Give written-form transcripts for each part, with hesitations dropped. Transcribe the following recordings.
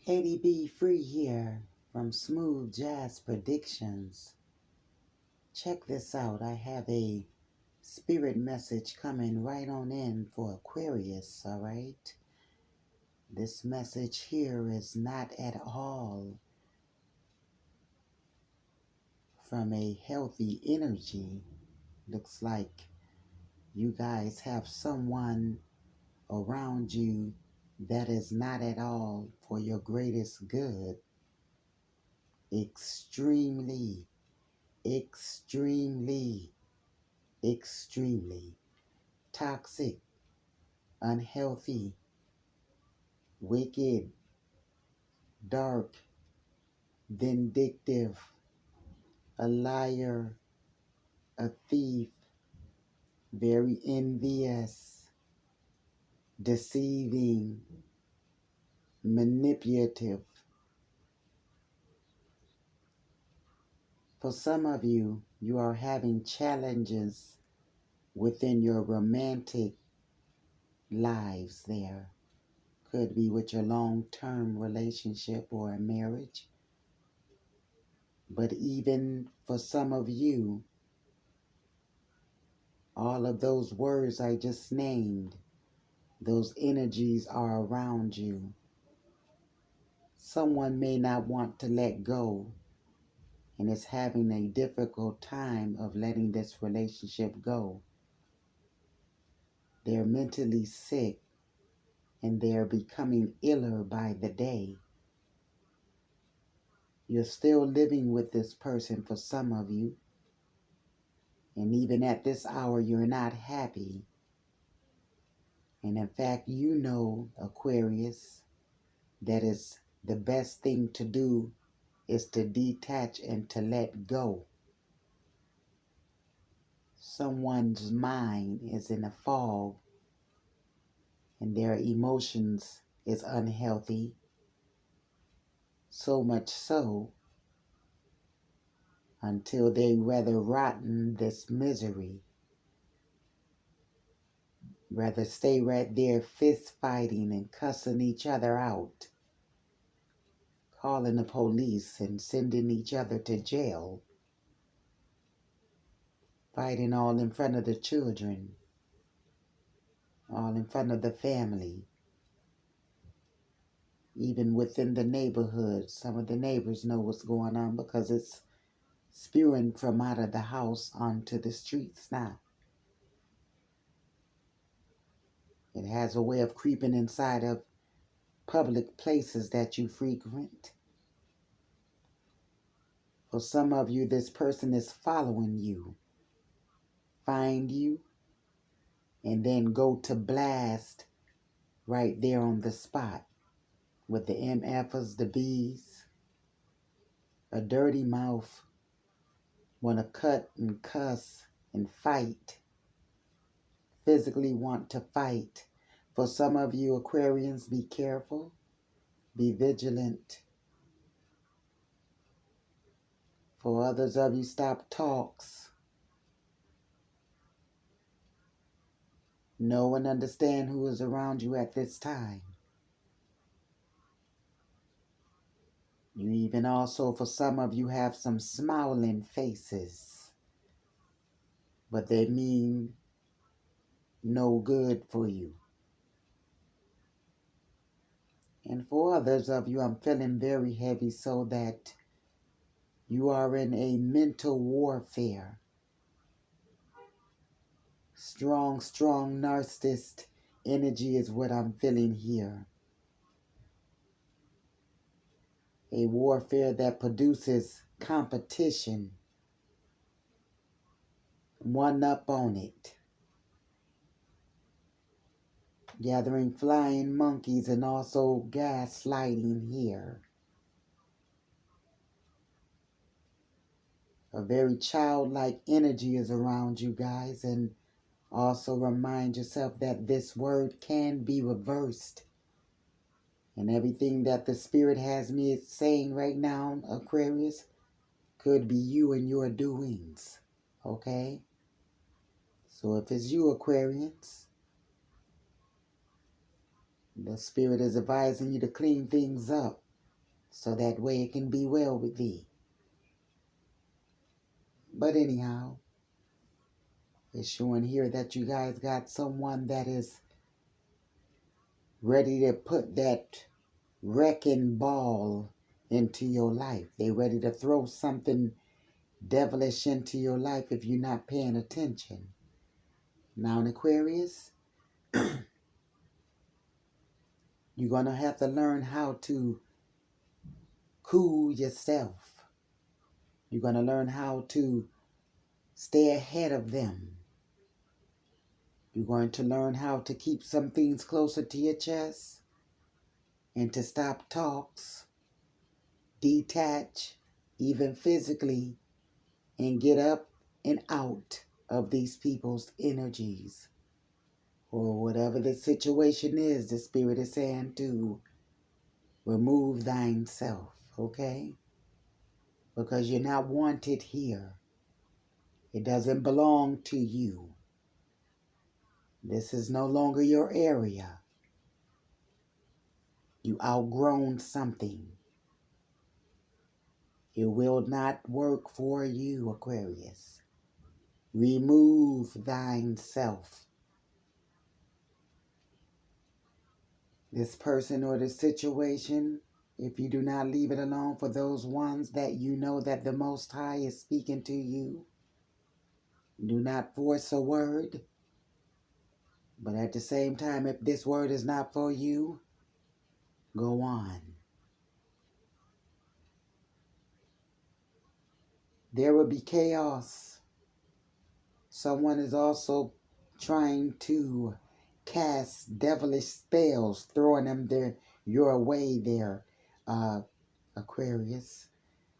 ADB Free here from Smooth Jazz Predictions. Check this out. I have a spirit message coming right on in for Aquarius, all right? This message here is not at all from a healthy energy. Looks like you guys have someone around you that is not at all for your greatest good. Extremely toxic, unhealthy, wicked, dark, vindictive, a liar, a thief, very envious, deceiving, manipulative. For some of you, you are having challenges within your romantic lives there. Could be with your long-term relationship or a marriage. But even for some of you, all of those words I just named, those energies are around you. Someone may not want to let go and is having a difficult time of letting this relationship go. They're mentally sick and they're becoming iller by the day. You're still living with this person for some of you. And even at this hour, you're not happy. And in fact, you know, Aquarius, that is the best thing to do is to detach and to let go. Someone's mind is in a fog and their emotions is unhealthy. So much so until they rather rotten this misery. Rather stay right there fist fighting and cussing each other out. Calling the police and sending each other to jail. Fighting all in front of the children. All in front of the family. Even within the neighborhood, some of the neighbors know what's going on because it's spewing from out of the house onto the streets now. It has a way of creeping inside of public places that you frequent. For some of you, this person is following you, find you, and then go to blast right there on the spot with the MFers, the Bs, a dirty mouth, want to cut and cuss and fight, physically want to fight. For some of you Aquarians, be careful, be vigilant. For others of you, stop talks. Know and understand who is around you at this time. You even also, for some of you, have some smiling faces, but they mean no good for you. And for others of you, I'm feeling very heavy so that you are in a mental warfare. Strong narcissist energy is what I'm feeling here. A warfare that produces competition. One up on it. Gathering flying monkeys and also gaslighting here. A very childlike energy is around you guys, and also remind yourself that this word can be reversed. And everything that the Spirit has me saying right now, Aquarius, could be you and your doings. Okay? So if it's you, Aquarians, the Spirit is advising you to clean things up. so that way it can be well with thee. But anyhow, it's showing here that you guys got someone that is ready to put that wrecking ball into your life. They're ready to throw something devilish into your life if you're not paying attention. Now in Aquarius, you're going to have to learn how to cool yourself. You're going to learn how to stay ahead of them. You're going to learn how to keep some things closer to your chest and to stop talks, detach, even physically, and get up and out of these people's energies. Or whatever the situation is, the Spirit is saying to remove thine self, okay? Because you're not wanted here. It doesn't belong to you. This is no longer your area. You outgrown something. It will not work for you, Aquarius. Remove thine self. This person or this situation, if you do not leave it alone for those ones that you know that the Most High is speaking to you, do not force a word. But at the same time, if this word is not for you, go on. There will be chaos. Someone is also trying to cast devilish spells, throwing them your way there, Aquarius.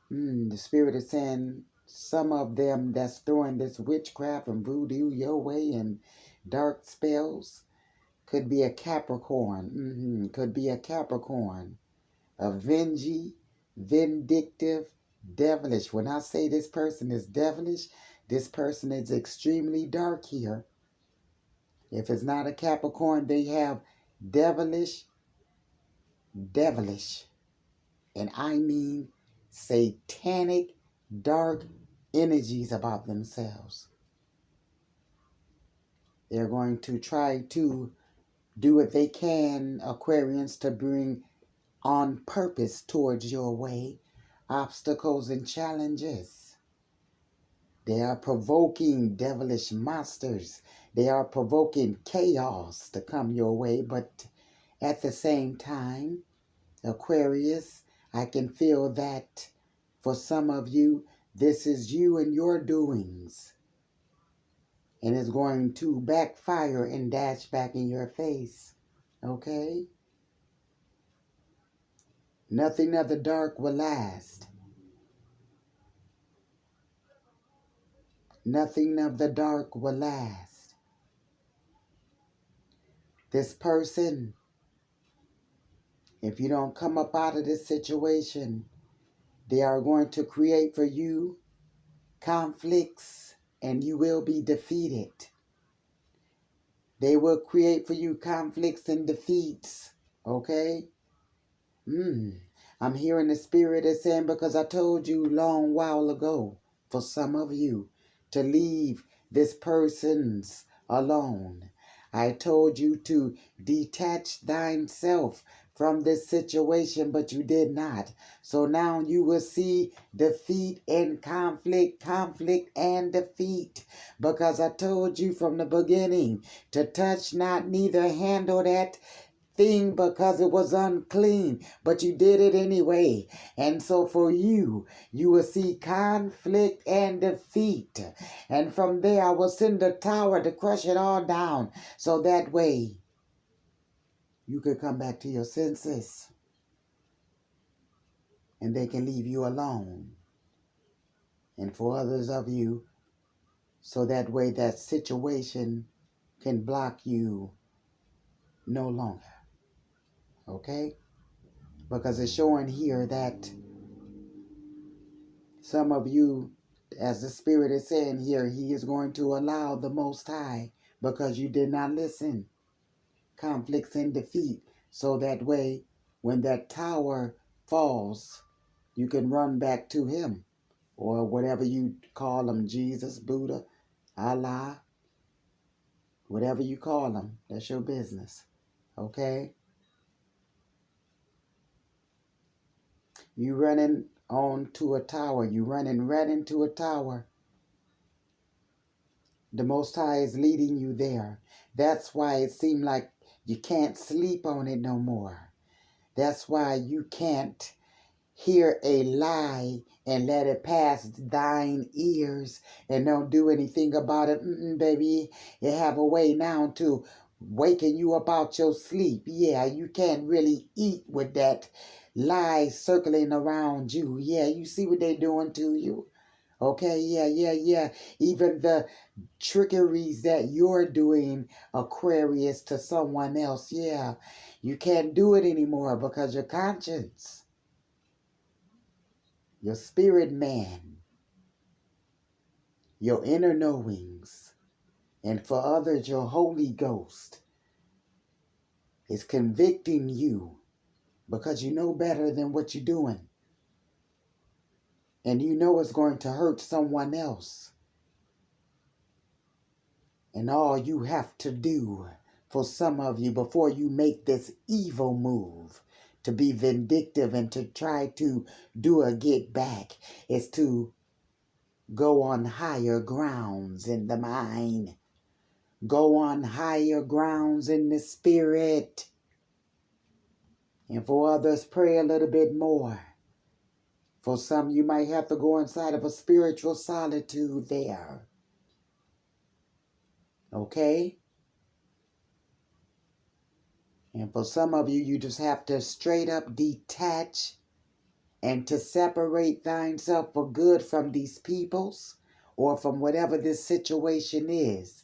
The Spirit is saying some of them that's throwing this witchcraft and voodoo your way and dark spells could be a Capricorn. Could be a Capricorn. Avenging, vindictive, devilish. When I say this person is devilish, this person is extremely dark here. If it's not a Capricorn, they have devilish, and I mean satanic, dark energies about themselves. They're going to try to do what they can, Aquarians, to bring on purpose towards your way obstacles and challenges. They are provoking devilish monsters. They are provoking chaos to come your way. But at the same time, Aquarius, I can feel that for some of you, this is you and your doings. And it's going to backfire and dash back in your face. Okay? Nothing of the dark will last. Nothing of the dark will last. This person, if you don't come up out of this situation, they are going to create for you conflicts and you will be defeated. They will create for you conflicts and defeats. Okay? I'm hearing the Spirit is saying, because I told you long while ago, for some of you, to leave this person's alone. I told you to detach thyself from this situation, but you did not. So now you will see defeat and conflict and defeat. Because I told you from the beginning to touch not, neither handle that thing because it was unclean, but you did it anyway. And so for you, you will see conflict and defeat. And from there, I will send a tower to crush it all down. So that way, you could come back to your senses. And they can leave you alone. And for others of you, so that way that situation can block you no longer. Okay? Because it's showing here that some of you, as the Spirit is saying here, He is going to allow the Most High because you did not listen. Conflicts and defeat. So that way, when that tower falls, you can run back to him, or whatever you call him, Jesus, Buddha, Allah, whatever you call him. That's your business. Okay? You running on to a tower. You running right into a tower. The Most High is leading you there. That's why it seemed like you can't sleep on it no more. That's why you can't hear a lie and let it pass thine ears and don't do anything about it. Baby, it have a way now to waking you up out your sleep. Yeah, you can't really eat with that lie circling around you. Yeah, you see what they doing to you. Okay, yeah. Even the trickeries that you're doing, Aquarius, to someone else. Yeah, you can't do it anymore because your conscience, your spirit man, your inner knowings, and for others, your Holy Ghost is convicting you because you know better than what you're doing. And you know it's going to hurt someone else. And all you have to do for some of you before you make this evil move to be vindictive and to try to do a get back is to go on higher grounds in the mind. Go on higher grounds in the spirit. And for others, pray a little bit more. For some, you might have to go inside of a spiritual solitude there. Okay? And for some of you, you just have to straight up detach and to separate thyself for good from these peoples or from whatever this situation is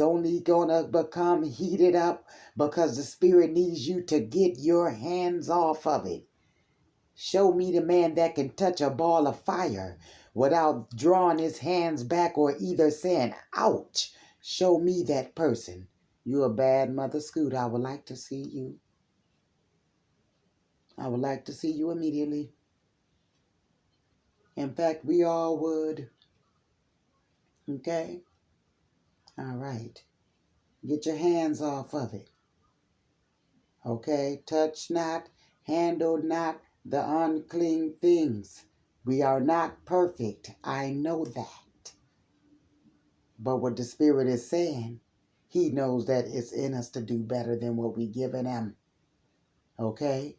only going to become heated up because the Spirit needs you to get your hands off of it. Show me the man that can touch a ball of fire without drawing his hands back or either saying, ouch. Show me that person. You a bad mother Scoot. I would like to see you. I would like to see you immediately. In fact, we all would. Okay? All right. Get your hands off of it. Okay? Touch not, handle not the unclean things. We are not perfect. I know that. But what the Spirit is saying, He knows that it's in us to do better than what we given Him. Okay?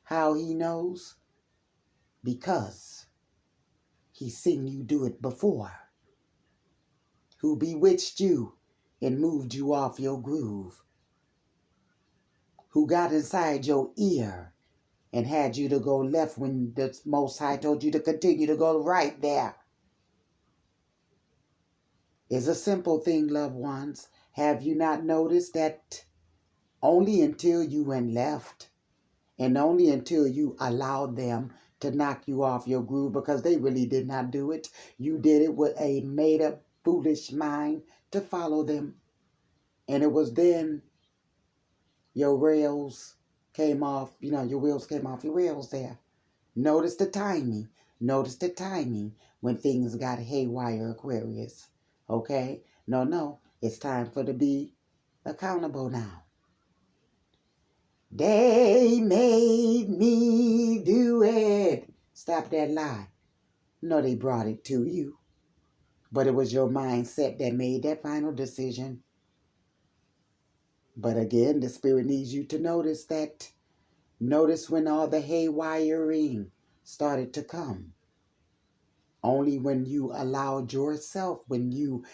How He knows? Because He's seen you do it before. Who bewitched you and moved you off your groove. Who got inside your ear and had you to go left when the Most High told you to continue to go right there. It's a simple thing, loved ones. Have you not noticed that only until you went left and only until you allowed them to knock you off your groove, because they really did not do it. You did it with a made-up, foolish mind to follow them. And it was then your rails came off, your wheels came off your rails there. Notice the timing. Notice the timing when things got haywire, Aquarius. Okay? No. It's time for to be accountable now. They made me do it. Stop that lie. No, they brought it to you. But it was your mindset that made that final decision. But again, the Spirit needs you to notice that. Notice when all the haywiring started to come. Only when you allowed yourself to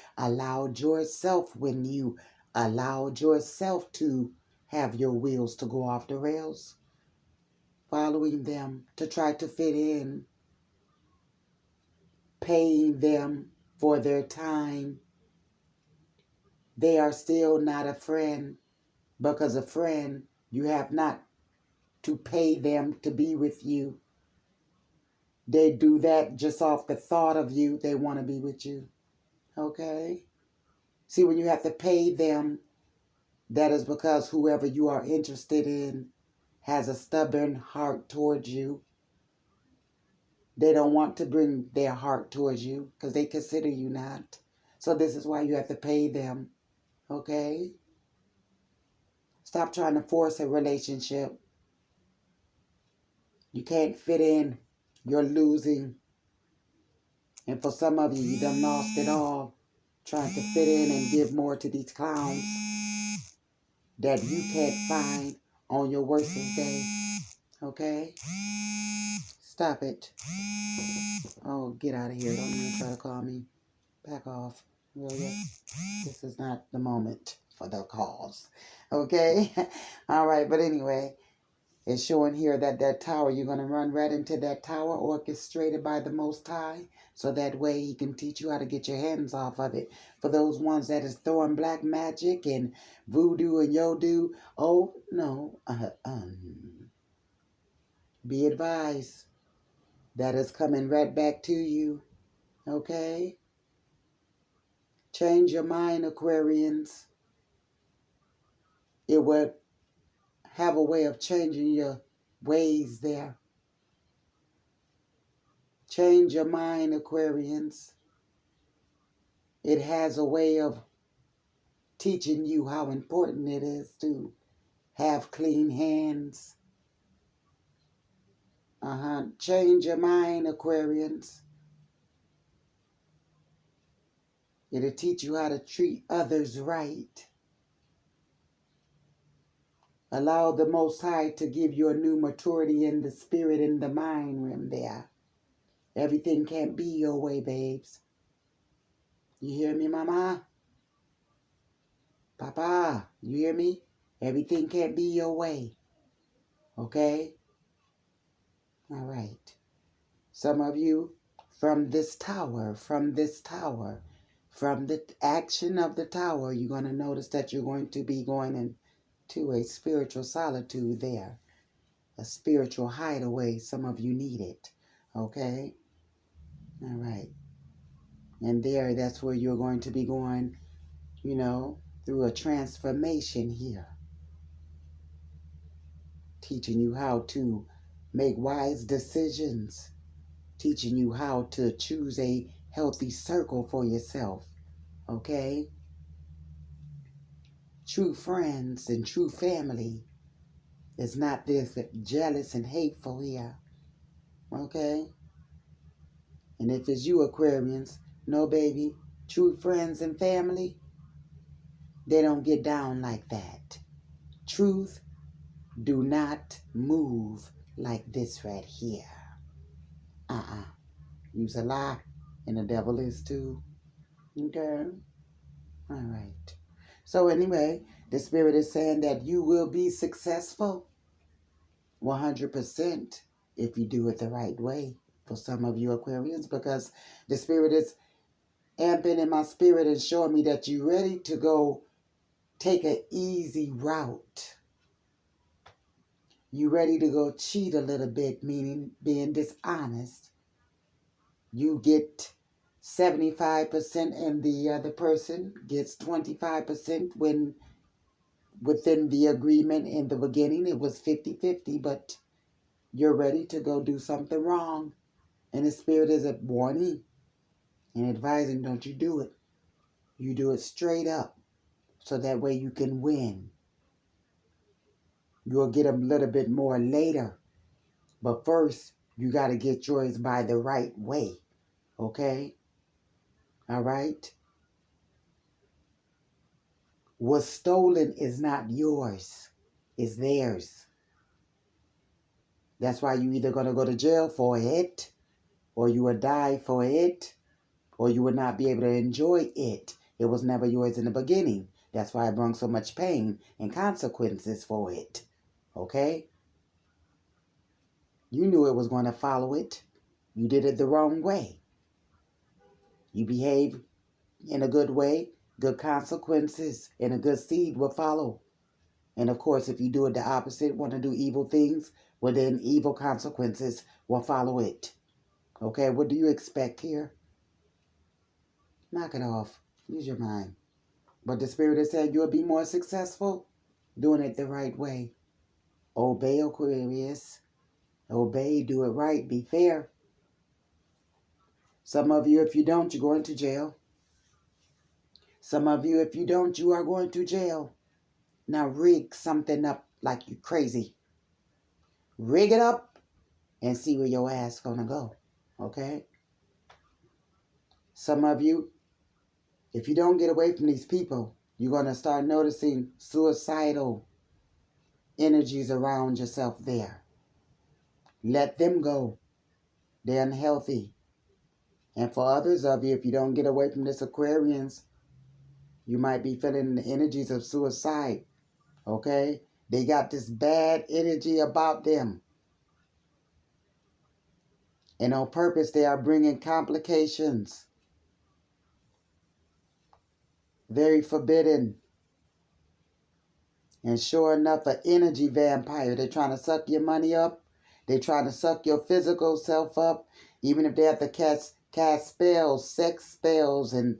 have your wheels to go off the rails, following them to try to fit in, paying them for their time. They are still not a friend, because a friend, you have not to pay them to be with you. They do that just off the thought of you. They want to be with you. Okay? See, when you have to pay them, that is because whoever you are interested in has a stubborn heart towards you. They don't want to bring their heart towards you because they consider you not. So this is why you have to pay them. Okay? Stop trying to force a relationship. You can't fit in. You're losing. And for some of you, you done lost it all. Trying to fit in and give more to these clowns that you can't find on your worstest day. Okay? Stop it. Oh, get out of here. Don't even try to call me. Back off. Really? This is not the moment for the calls. Okay? All right, but anyway, it's showing here that that tower, you're going to run right into that tower orchestrated by the Most High. So that way he can teach you how to get your hands off of it. For those ones that is throwing black magic and voodoo and yodu, oh, no. Be advised. That is coming right back to you. Okay? Change your mind, Aquarians. It would have a way of changing your ways there. Change your mind, Aquarians. It has a way of teaching you how important it is to have clean hands. Change your mind, Aquarians. It'll teach you how to treat others right. Allow the Most High to give you a new maturity in the spirit and the mind realm there. Everything can't be your way, babes. You hear me, Mama? Papa, you hear me? Everything can't be your way. Okay? All right. Some of you, from the action of the tower, you're going to notice that you're going to be going into a spiritual solitude there. A spiritual hideaway. Some of you need it. Okay? All right. And there, that's where you're going to be going, through a transformation here. Teaching you how to make wise decisions. Teaching you how to choose a healthy circle for yourself. Okay? True friends and true family is not this jealous and hateful here. Okay? And if it's you, Aquarians, no, baby, true friends and family, they don't get down like that. Truth do not move like this right here. You's a lie, and the devil is too. Okay? All right. So anyway, the Spirit is saying that you will be successful 100% if you do it the right way for some of you Aquarians, because the Spirit is amping in my spirit and showing me that you're ready to go take an easy route. You ready to go cheat a little bit, meaning being dishonest. You get 75% and the other person gets 25% when within the agreement in the beginning it was 50-50, but you're ready to go do something wrong. And the Spirit is a warning and advising, don't you do it. You do it straight up so that way you can win. You'll get a little bit more later. But first, you got to get yours by the right way. Okay? All right? What's stolen is not yours. It's theirs. That's why you either going to go to jail for it, or you will die for it, or you will not be able to enjoy it. It was never yours in the beginning. That's why it brought so much pain and consequences for it. Okay? You knew it was going to follow it. You did it the wrong way. You behave in a good way, good consequences and a good seed will follow. And of course, if you do it the opposite, want to do evil things, well then evil consequences will follow it. Okay, what do you expect here? Knock it off. Use your mind. But the Spirit has said you'll be more successful doing it the right way. Obey, Aquarius. Obey, do it right, be fair. Some of you, if you don't, you're going to jail. Some of you, if you don't, you are going to jail. Now rig something up like you crazy. Rig it up and see where your ass gonna go. Okay? Some of you, if you don't get away from these people, you're gonna start noticing suicidal energies around yourself there. Let them go. They're unhealthy. And for others of you, if you don't get away from this Aquarians, you might be feeling the energies of suicide. Okay? They got this bad energy about them. And on purpose, they are bringing complications. Very forbidden. And sure enough, an energy vampire. They're trying to suck your money up. They're trying to suck your physical self up. Even if they have to cast spells, sex spells, and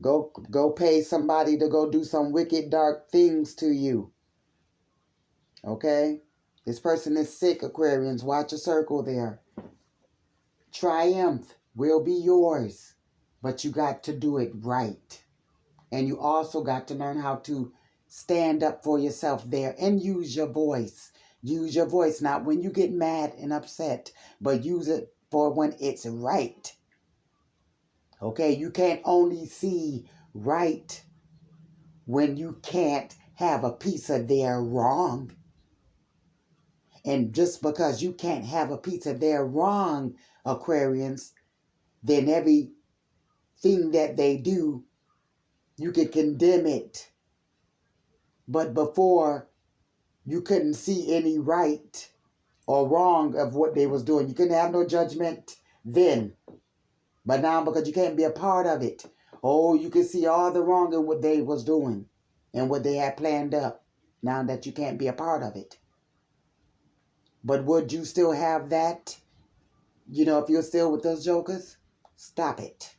go pay somebody to go do some wicked, dark things to you. Okay? This person is sick, Aquarians. Watch a circle there. Triumph will be yours. But you got to do it right. And you also got to learn how to stand up for yourself there and use your voice. Use your voice, not when you get mad and upset, but use it for when it's right. Okay, you can't only see right when you can't have a piece of their wrong. And just because you can't have a piece of their wrong, Aquarians, then everything that they do, you can condemn it. But before, you couldn't see any right or wrong of what they was doing. You couldn't have no judgment then. But now, because you can't be a part of it, oh, you can see all the wrong in what they was doing and what they had planned up, now that you can't be a part of it. But would you still have that? You know, if you're still with those jokers, stop it.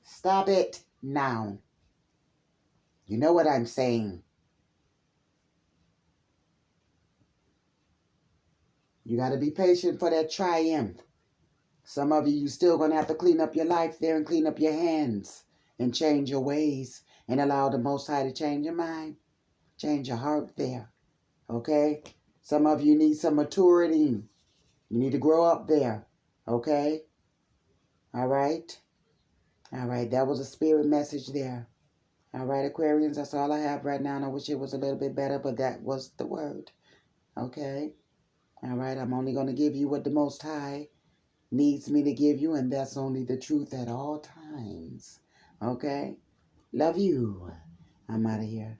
Stop it now. You know what I'm saying. You got to be patient for that triumph. Some of you still going to have to clean up your life there and clean up your hands and change your ways and allow the Most High to change your mind, change your heart there. Okay? Some of you need some maturity. You need to grow up there. Okay? All right? All right. That was a spirit message there. All right, Aquarians, that's all I have right now. And I wish it was a little bit better, but that was the word. Okay? All right, I'm only going to give you what the Most High needs me to give you, and that's only the truth at all times. Okay? Love you. I'm out of here.